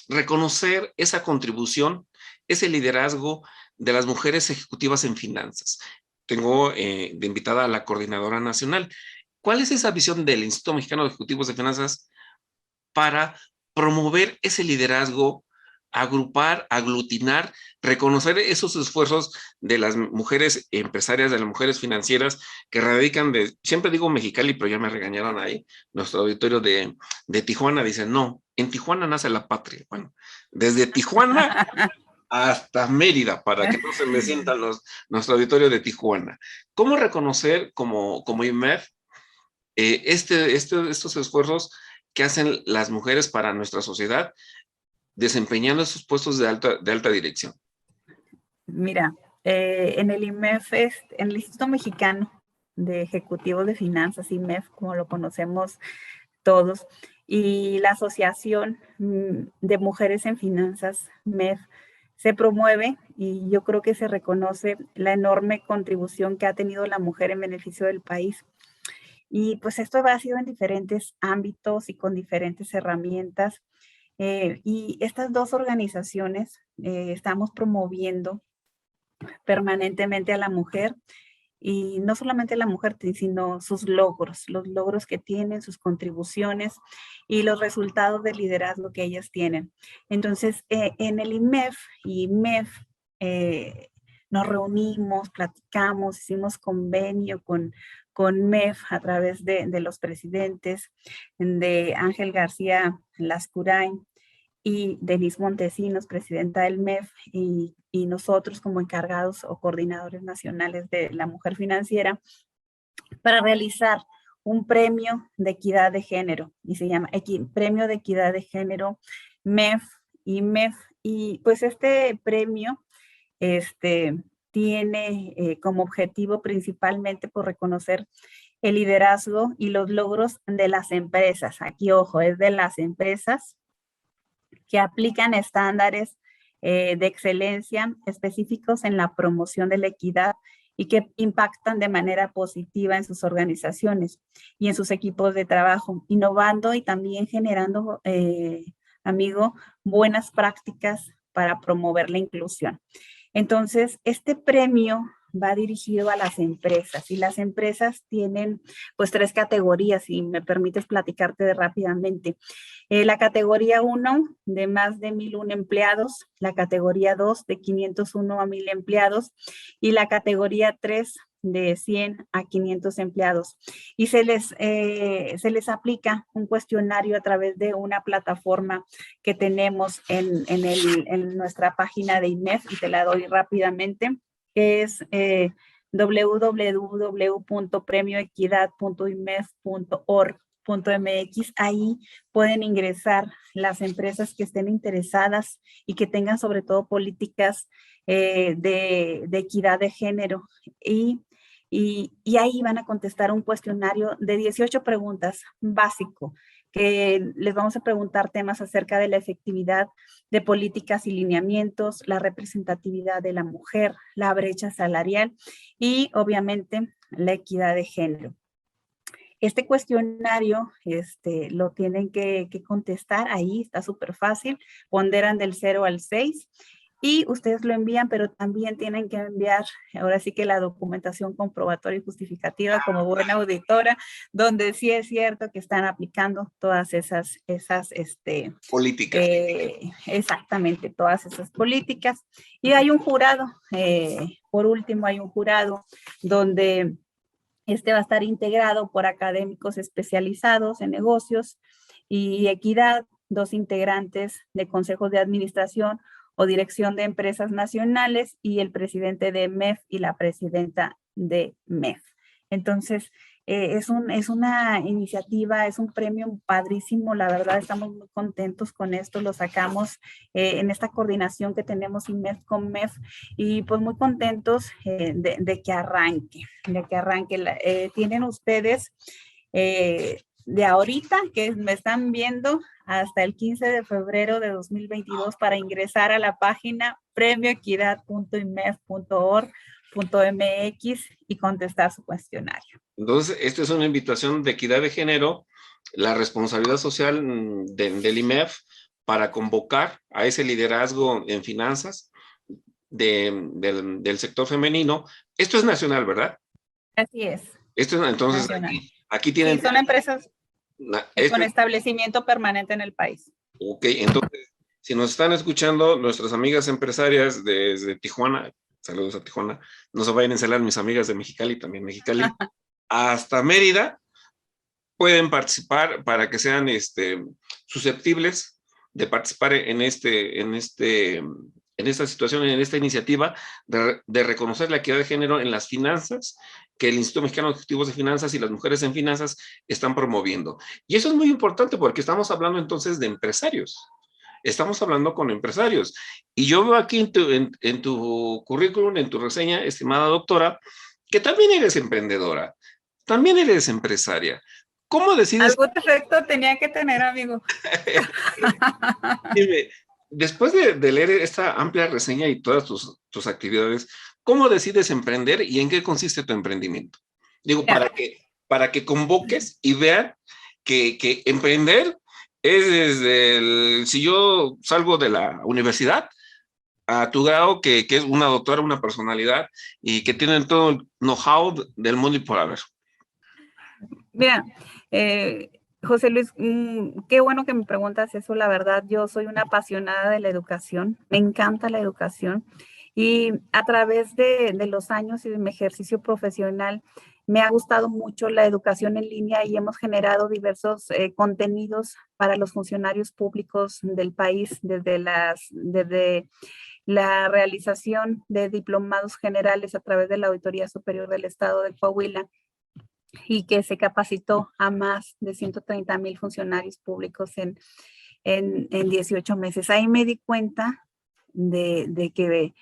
reconocer esa contribución, ese liderazgo de las mujeres ejecutivas en finanzas. Tengo de invitada a la coordinadora nacional. ¿Cuál es esa visión del Instituto Mexicano de Ejecutivos de Finanzas para promover ese liderazgo, agrupar, aglutinar, reconocer esos esfuerzos de las mujeres empresarias, de las mujeres financieras que radican siempre digo Mexicali, pero ya me regañaron ahí, nuestro auditorio de Tijuana dice, no, en Tijuana nace la patria. Bueno, desde Tijuana hasta Mérida, para que no se me sientan nuestro auditorio de Tijuana. ¿Cómo reconocer como IMEF estos esfuerzos que hacen las mujeres para nuestra sociedad, desempeñando esos puestos de alta dirección? Mira, en el IMEF, en el Instituto Mexicano de Ejecutivos de Finanzas, IMEF, como lo conocemos todos, y la Asociación de Mujeres en Finanzas, MEF, se promueve y yo creo que se reconoce la enorme contribución que ha tenido la mujer en beneficio del país. Y pues esto ha sido en diferentes ámbitos y con diferentes herramientas. Y estas dos organizaciones estamos promoviendo permanentemente a la mujer, y no solamente a la mujer, sino sus logros, los logros que tienen, sus contribuciones y los resultados de liderazgo que ellas tienen. Entonces, en el IMEF y MEF nos reunimos, platicamos, hicimos convenio con MEF a través de los presidentes, de Ángel García Lascurain y Denise Montesinos, presidenta del MEF, y nosotros como encargados o coordinadores nacionales de la mujer financiera, para realizar un premio de equidad de género, y se llama Premio de Equidad de Género MEF y MEF. Y pues este premio tiene como objetivo principalmente por reconocer el liderazgo y los logros de las empresas. Aquí, ojo, es de las empresas que aplican estándares de excelencia específicos en la promoción de la equidad y que impactan de manera positiva en sus organizaciones y en sus equipos de trabajo, innovando y también generando, buenas prácticas para promover la inclusión. Entonces, este premio va dirigido a las empresas, y las empresas tienen pues 3 categorías, si me permites platicarte rápidamente. La categoría 1 de más de 1,001 empleados, la categoría 2 de 501 a 1,000 empleados y la categoría 3 de 100 a 500 empleados. Y se les aplica un cuestionario a través de una plataforma que tenemos en nuestra página de IMEF, y te la doy rápidamente, que es www.premioequidad.imef.org.mx. Ahí pueden ingresar las empresas que estén interesadas y que tengan sobre todo políticas de equidad de género, y ahí van a contestar un cuestionario de 18 preguntas básico, que les vamos a preguntar temas acerca de la efectividad de políticas y lineamientos, la representatividad de la mujer, la brecha salarial y obviamente la equidad de género. Este cuestionario lo tienen que contestar, ahí está súper fácil, ponderan del 0 al 6 y ustedes lo envían, pero también tienen que enviar, ahora sí que la documentación comprobatoria y justificativa como buena auditora, donde sí es cierto que están aplicando todas esas políticas. Exactamente, todas esas políticas. Y hay un jurado, por último hay un jurado donde va a estar integrado por académicos especializados en negocios y equidad, 2 integrantes de consejos de administración o dirección de empresas nacionales y el presidente de MEF y la presidenta de MEF. Entonces, es una iniciativa, es un premio padrísimo, la verdad estamos muy contentos con esto, lo sacamos en esta coordinación que tenemos IMEF con MEF y pues muy contentos de que arranque, tienen ustedes de ahorita que me están viendo hasta el 15 de febrero de 2022 para ingresar a la página premioequidad.imef.org.mx y contestar su cuestionario. Entonces, esto es una invitación de equidad de género, la responsabilidad social del IMEF para convocar a ese liderazgo en finanzas del sector femenino. Esto es nacional, ¿verdad? Así es. Esto es, entonces, aquí tienen... Sí, son empresas con establecimiento permanente en el país. Ok, entonces, si nos están escuchando nuestras amigas empresarias desde Tijuana, saludos a Tijuana, no se vayan a encelar mis amigas de Mexicali, también Mexicali, hasta Mérida, pueden participar para que sean susceptibles de participar en esta situación, en esta iniciativa de reconocer la equidad de género en las finanzas que el Instituto Mexicano de Objetivos de Finanzas y las mujeres en finanzas están promoviendo. Y eso es muy importante porque estamos hablando entonces de empresarios. Estamos hablando con empresarios. Y yo veo aquí en tu currículum, en tu reseña, estimada doctora, que también eres emprendedora, también eres empresaria. ¿Cómo decides? Algún defecto tenía que tener, amigo. Dime, después de leer esta amplia reseña y todas tus actividades, ¿cómo decides emprender y en qué consiste tu emprendimiento? Digo, para que convoques y vean que emprender es desde si yo salgo de la universidad a tu grado, que es una doctora, una personalidad y que tienen todo el know-how del mundo y por haber. Mira, José Luis, qué bueno que me preguntas eso. La verdad, yo soy una apasionada de la educación, me encanta la educación y a través de los años y de mi ejercicio profesional me ha gustado mucho la educación en línea y hemos generado diversos contenidos para los funcionarios públicos del país, desde la realización de diplomados generales a través de la Auditoría Superior del Estado de Coahuila, y que se capacitó a más de 130,000 funcionarios públicos en 18 meses. Ahí me di cuenta de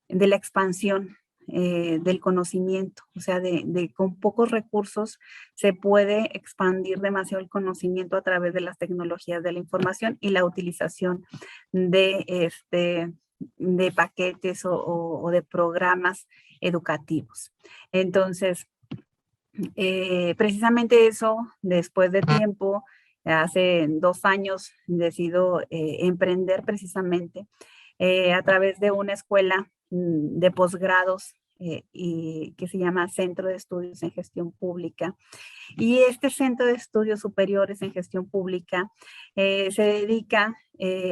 la expansión del conocimiento, o sea, de con pocos recursos se puede expandir demasiado el conocimiento a través de las tecnologías de la información y la utilización de paquetes o de programas educativos. Entonces, precisamente eso, después de tiempo, hace 2 años decido emprender precisamente a través de una escuela de posgrados y que se llama Centro de Estudios en Gestión Pública. Y este Centro de Estudios Superiores en Gestión Pública se dedica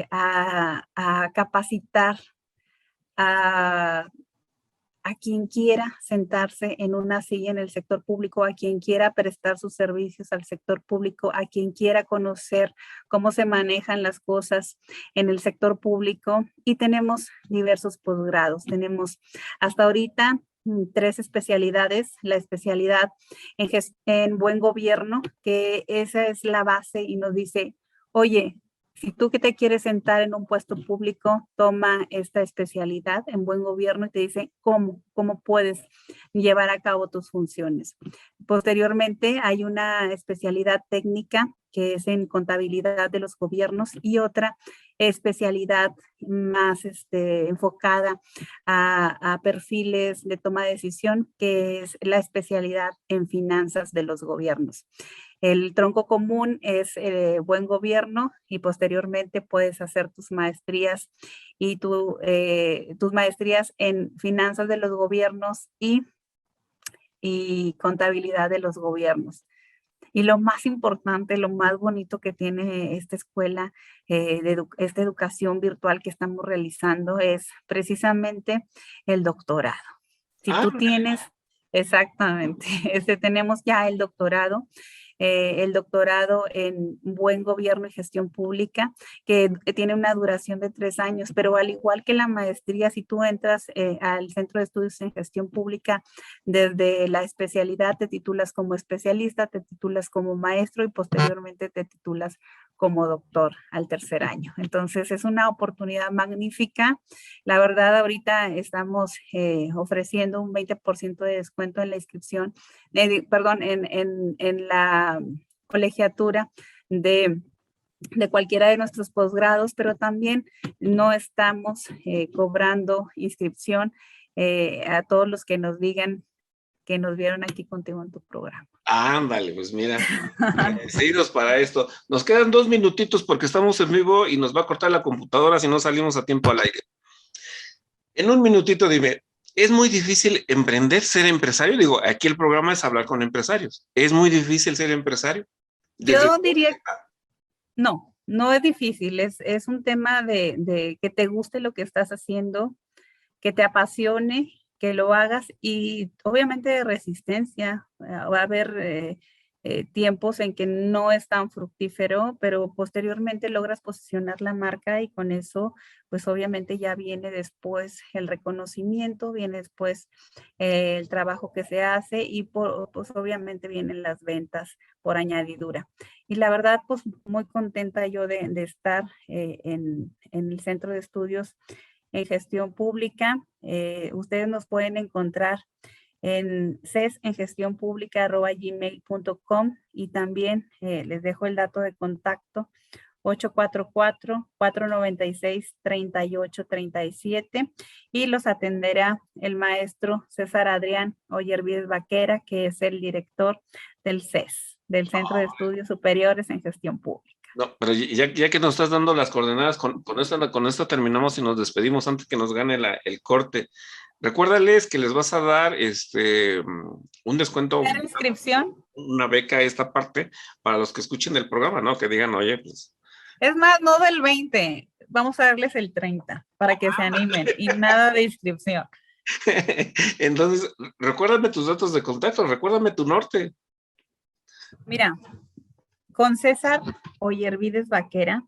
a capacitar a quien quiera sentarse en una silla en el sector público, a quien quiera prestar sus servicios al sector público, a quien quiera conocer cómo se manejan las cosas en el sector público. Y tenemos diversos posgrados. Tenemos hasta ahorita 3 especialidades. La especialidad en buen gobierno, que esa es la base y nos dice, oye, si tú que te quieres sentar en un puesto público, toma esta especialidad en buen gobierno y te dice cómo puedes llevar a cabo tus funciones. Posteriormente hay una especialidad técnica que es en contabilidad de los gobiernos y otra especialidad más enfocada a perfiles de toma de decisión, que es la especialidad en finanzas de los gobiernos. El tronco común es buen gobierno y posteriormente puedes hacer tus maestrías y tus maestrías en finanzas de los gobiernos y contabilidad de los gobiernos. Y lo más importante, lo más bonito que tiene esta escuela, esta educación virtual que estamos realizando es precisamente el doctorado. Si tú tienes, exactamente, tenemos ya el doctorado. el doctorado en buen gobierno y gestión pública, que tiene una duración de 3 años, pero al igual que la maestría, si tú entras al Centro de Estudios en Gestión Pública, desde la especialidad te titulas como especialista, te titulas como maestro y posteriormente te titulas como doctor al 3er año. Entonces es una oportunidad magnífica. La verdad, ahorita estamos ofreciendo un 20% de descuento en la inscripción, en la colegiatura de cualquiera de nuestros posgrados, pero también no estamos cobrando inscripción a todos los que nos digan que nos vieron aquí contigo en tu programa. Ándale, pues mira, seguidos para esto. Nos quedan 2 minutitos porque estamos en vivo y nos va a cortar la computadora si no salimos a tiempo al aire. En un minutito dime, ¿es muy difícil emprender, ser empresario? Digo, aquí el programa es hablar con empresarios. ¿Es muy difícil ser empresario? Yo diría, no es difícil. Es un tema de que te guste lo que estás haciendo, que te apasione, que lo hagas y obviamente de resistencia. Va a haber tiempos en que no es tan fructífero, pero posteriormente logras posicionar la marca y con eso, pues obviamente ya viene después el reconocimiento, viene después el trabajo que se hace y pues obviamente vienen las ventas por añadidura. Y la verdad, pues muy contenta yo de estar en el Centro de Estudios en Gestión Pública. Ustedes nos pueden encontrar en cesengestiónpublica@gmail.com y también les dejo el dato de contacto 844-496-3837 y los atenderá el maestro César Adrián Oyervides Vaquera, que es el director del CES, del Centro de Estudios Superiores en Gestión Pública. No, pero ya que nos estás dando las coordenadas, con esto terminamos y nos despedimos antes que nos gane el corte. Recuérdales que les vas a dar un descuento. ¿La inscripción? Una beca a esta parte para los que escuchen el programa, ¿no? Que digan, oye, pues. Es más, no del 20, vamos a darles el 30 para que se animen y nada de inscripción. Entonces, recuérdame tus datos de contacto, recuérdame tu norte. Mira, con César Oyervides Vaquera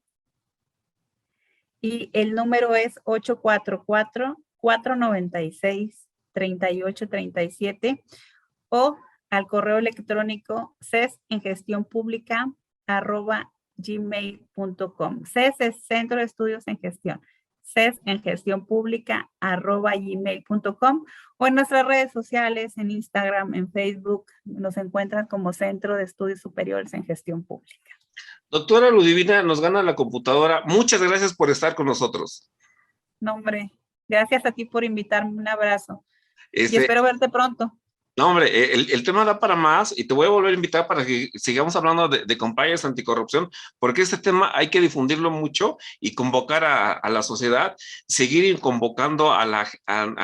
y el número es 844-496-3837 o al correo electrónico cesengestiónpublica@gmail.com. CES es Centro de Estudios en Gestión. cesengestiónpublica@gmail.com o en nuestras redes sociales, en Instagram, en Facebook, nos encuentran como Centro de Estudios Superiores en Gestión Pública. Doctora Ludivina, nos gana la computadora. Muchas gracias por estar con nosotros. No, hombre, gracias a ti por invitarme. Un abrazo. Y espero verte pronto. No, hombre, el tema da para más y te voy a volver a invitar para que sigamos hablando de compliance anticorrupción, porque este tema hay que difundirlo mucho y convocar a la sociedad, seguir convocando a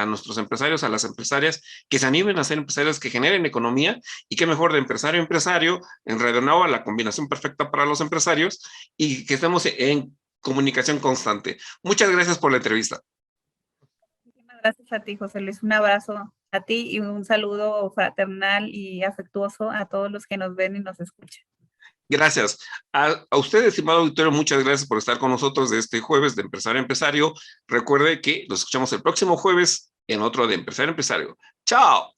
nuestros empresarios, a las empresarias que se animen a ser empresarios, que generen economía y qué mejor de empresario a empresario, en Radio Nahua, la combinación perfecta para los empresarios y que estemos en comunicación constante. Muchas gracias por la entrevista. Muchísimas gracias a ti, José Luis. Un abrazo a ti y un saludo fraternal y afectuoso a todos los que nos ven y nos escuchan. Gracias. A usted, estimado auditorio, muchas gracias por estar con nosotros de este jueves de Empresario a Empresario. Recuerde que nos escuchamos el próximo jueves en otro de Empresario a Empresario. ¡Chao!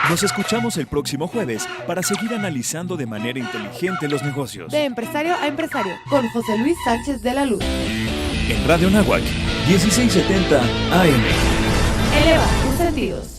Nos escuchamos el próximo jueves para seguir analizando de manera inteligente los negocios. De Empresario a Empresario, con José Luis Sánchez de la Luz. En Radio Náhuac, 1670 AM. Eleva tus sentidos.